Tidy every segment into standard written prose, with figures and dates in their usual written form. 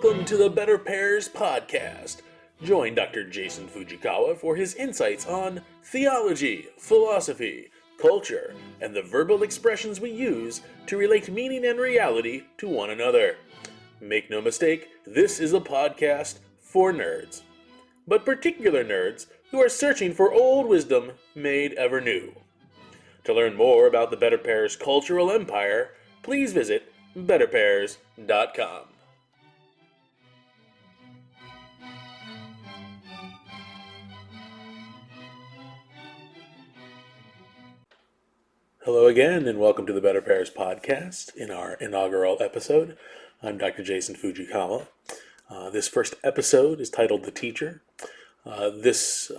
Welcome to the BetterPears podcast. Join Dr. Jason Fujikawa for his insights on theology, philosophy, culture, and the verbal expressions we use to relate meaning and reality to one another. Make no mistake, this is a podcast for nerds, but particular nerds who are searching for old wisdom made ever new. To learn more about the BetterPears cultural empire, please visit BetterPears.com. Hello again, and welcome to the BetterPears podcast. In our inaugural episode, I'm Dr. Jason Fujikawa. This first episode is titled The Teacher. This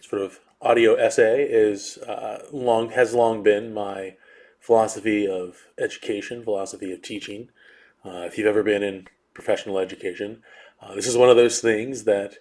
sort of audio essay has long been my philosophy of education, philosophy of teaching. If you've ever been in professional education, this is one of those things that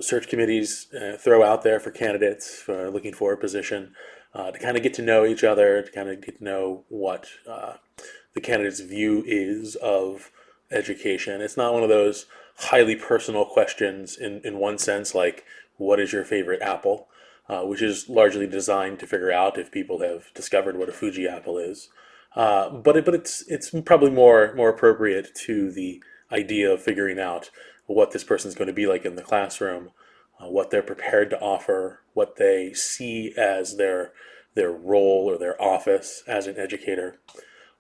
search committees throw out there for candidates for looking for a position to kind of get to know each other, to kind of get to know what the candidate's view is of education. It's not one of those highly personal questions in one sense, like what is your favorite apple, which is largely designed to figure out if people have discovered what a Fuji apple is. But it's probably more appropriate to the idea of figuring out what this person's going to be like in the classroom, what they're prepared to offer, what they see as their role or their office as an educator.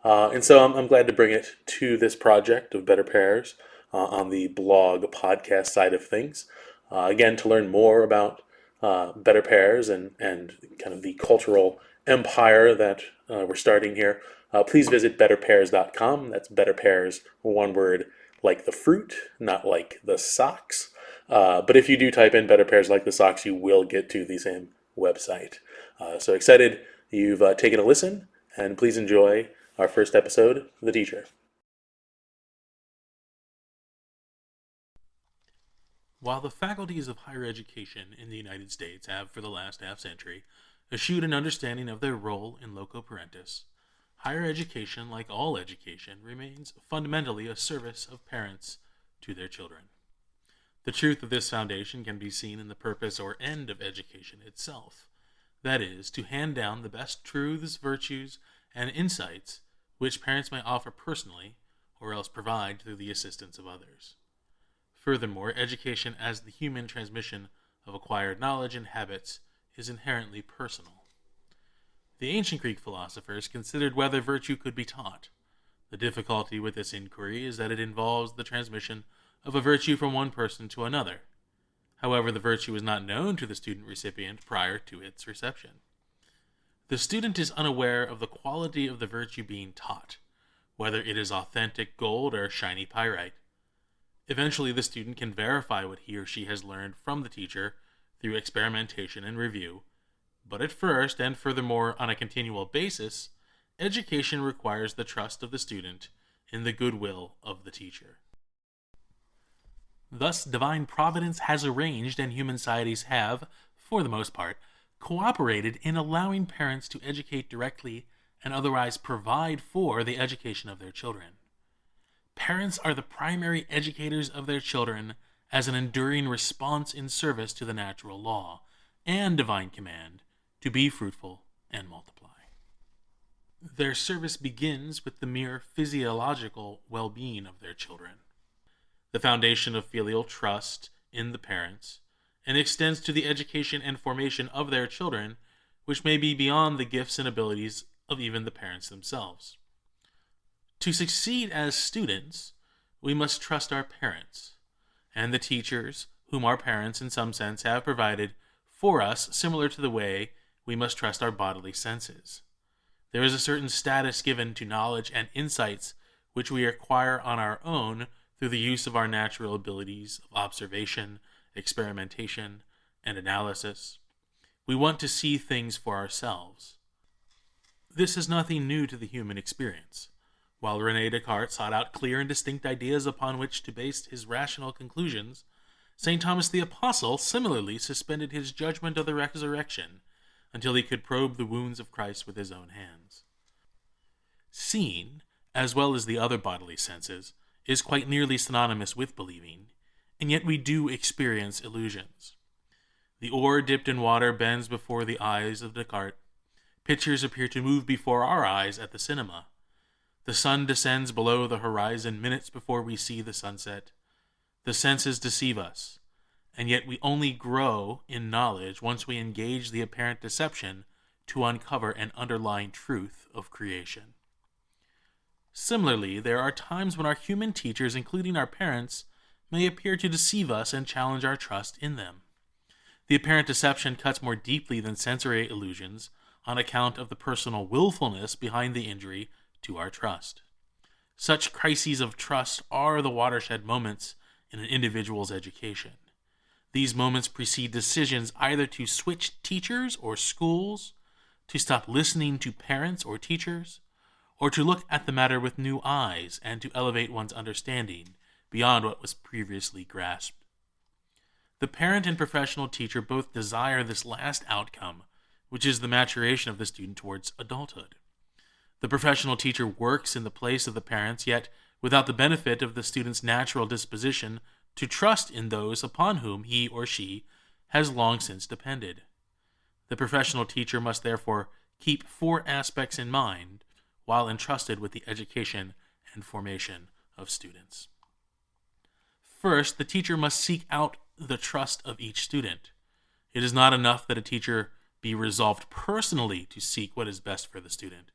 And so I'm glad to bring it to this project of BetterPears on the blog podcast side of things. Again, to learn more about BetterPears and kind of the cultural empire that we're starting here, please visit BetterPears.com. That's BetterPears, one word, like the fruit, not like the socks. But if you do type in BetterPears like the socks, you will get to the same website. So excited you've taken a listen, and please enjoy our first episode, The Teacher. While the faculties of higher education in the United States have, for the last half-century, eschewed an understanding of their role in loco parentis, higher education, like all education, remains fundamentally a service of parents to their children. The truth of this foundation can be seen in the purpose or end of education itself, that is, to hand down the best truths, virtues, and insights which parents may offer personally, or else provide through the assistance of others. Furthermore, education as the human transmission of acquired knowledge and habits is inherently personal. The ancient Greek philosophers considered whether virtue could be taught. The difficulty with this inquiry is that it involves the transmission of a virtue from one person to another. However, the virtue is not known to the student recipient prior to its reception. The student is unaware of the quality of the virtue being taught, whether it is authentic gold or shiny pyrite. Eventually, the student can verify what he or she has learned from the teacher through experimentation and review, but at first, and furthermore on a continual basis, education requires the trust of the student in the goodwill of the teacher. Thus, divine providence has arranged, and human societies have, for the most part, cooperated in allowing parents to educate directly and otherwise provide for the education of their children. Parents are the primary educators of their children as an enduring response in service to the natural law and divine command to be fruitful and multiply. Their service begins with the mere physiological well-being of their children, the foundation of filial trust in the parents, and extends to the education and formation of their children, which may be beyond the gifts and abilities of even the parents themselves. To succeed as students, we must trust our parents, and the teachers, whom our parents in some sense have provided for us, similar to the way we must trust our bodily senses. There is a certain status given to knowledge and insights which we acquire on our own through the use of our natural abilities of observation, experimentation, and analysis. We want to see things for ourselves. This is nothing new to the human experience. While René Descartes sought out clear and distinct ideas upon which to base his rational conclusions, St. Thomas the Apostle similarly suspended his judgment of the resurrection until he could probe the wounds of Christ with his own hands. Seeing, as well as the other bodily senses, is quite nearly synonymous with believing, and yet we do experience illusions. The oar dipped in water bends before the eyes of Descartes. Pictures appear to move before our eyes at the cinema. The sun descends below the horizon minutes before we see the sunset. The senses deceive us, and yet we only grow in knowledge once we engage the apparent deception to uncover an underlying truth of creation. Similarly, there are times when our human teachers, including our parents, may appear to deceive us and challenge our trust in them. The apparent deception cuts more deeply than sensory illusions on account of the personal willfulness behind the injury to our trust. Such crises of trust are the watershed moments in an individual's education. These moments precede decisions either to switch teachers or schools, to stop listening to parents or teachers, or to look at the matter with new eyes and to elevate one's understanding beyond what was previously grasped. The parent and professional teacher both desire this last outcome, which is the maturation of the student towards adulthood. The professional teacher works in the place of the parents, yet without the benefit of the student's natural disposition to trust in those upon whom he or she has long since depended. The professional teacher must therefore keep 4 aspects in mind while entrusted with the education and formation of students. First, the teacher must seek out the trust of each student. It is not enough that a teacher be resolved personally to seek what is best for the student.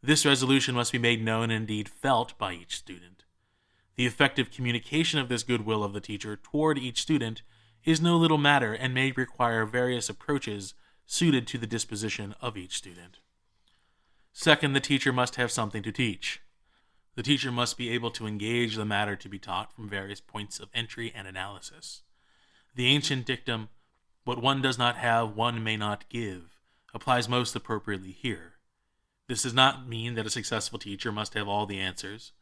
This resolution must be made known and indeed felt by each student. The effective communication of this goodwill of the teacher toward each student is no little matter and may require various approaches suited to the disposition of each student. Second, the teacher must have something to teach. The teacher must be able to engage the matter to be taught from various points of entry and analysis. The ancient dictum, "What one does not have, one may not give," applies most appropriately here. This does not mean that a successful teacher must have all the answers.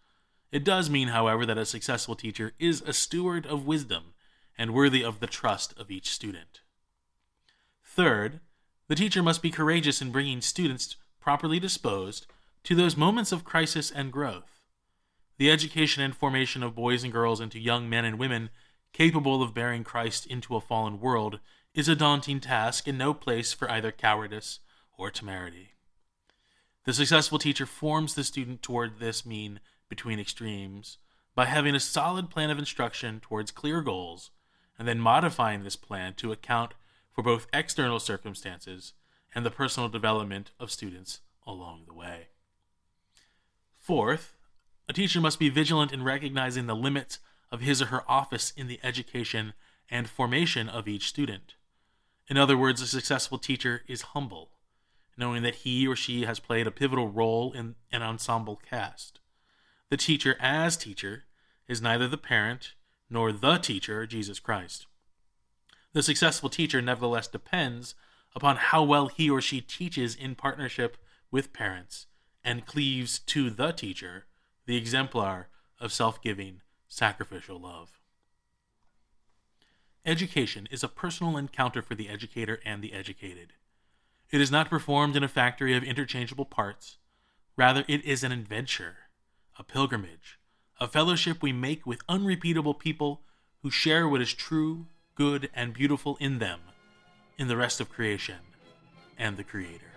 It does mean, however, that a successful teacher is a steward of wisdom and worthy of the trust of each student. Third, the teacher must be courageous in bringing students, properly disposed, to those moments of crisis and growth. The education and formation of boys and girls into young men and women capable of bearing Christ into a fallen world is a daunting task and no place for either cowardice or temerity. The successful teacher forms the student toward this mean between extremes by having a solid plan of instruction towards clear goals and then modifying this plan to account for both external circumstances and the personal development of students along the way. Fourth, a teacher must be vigilant in recognizing the limits of his or her office in the education and formation of each student. In other words, a successful teacher is humble, knowing that he or she has played a pivotal role in an ensemble cast. The teacher as teacher is neither the parent nor the teacher, Jesus Christ. The successful teacher nevertheless depends upon how well he or she teaches in partnership with parents and cleaves to the teacher, the exemplar of self-giving, sacrificial love. Education is a personal encounter for the educator and the educated. It is not performed in a factory of interchangeable parts. Rather, it is an adventure, a pilgrimage, a fellowship we make with unrepeatable people who share what is true, good, and beautiful in them, in the rest of creation, and the Creator.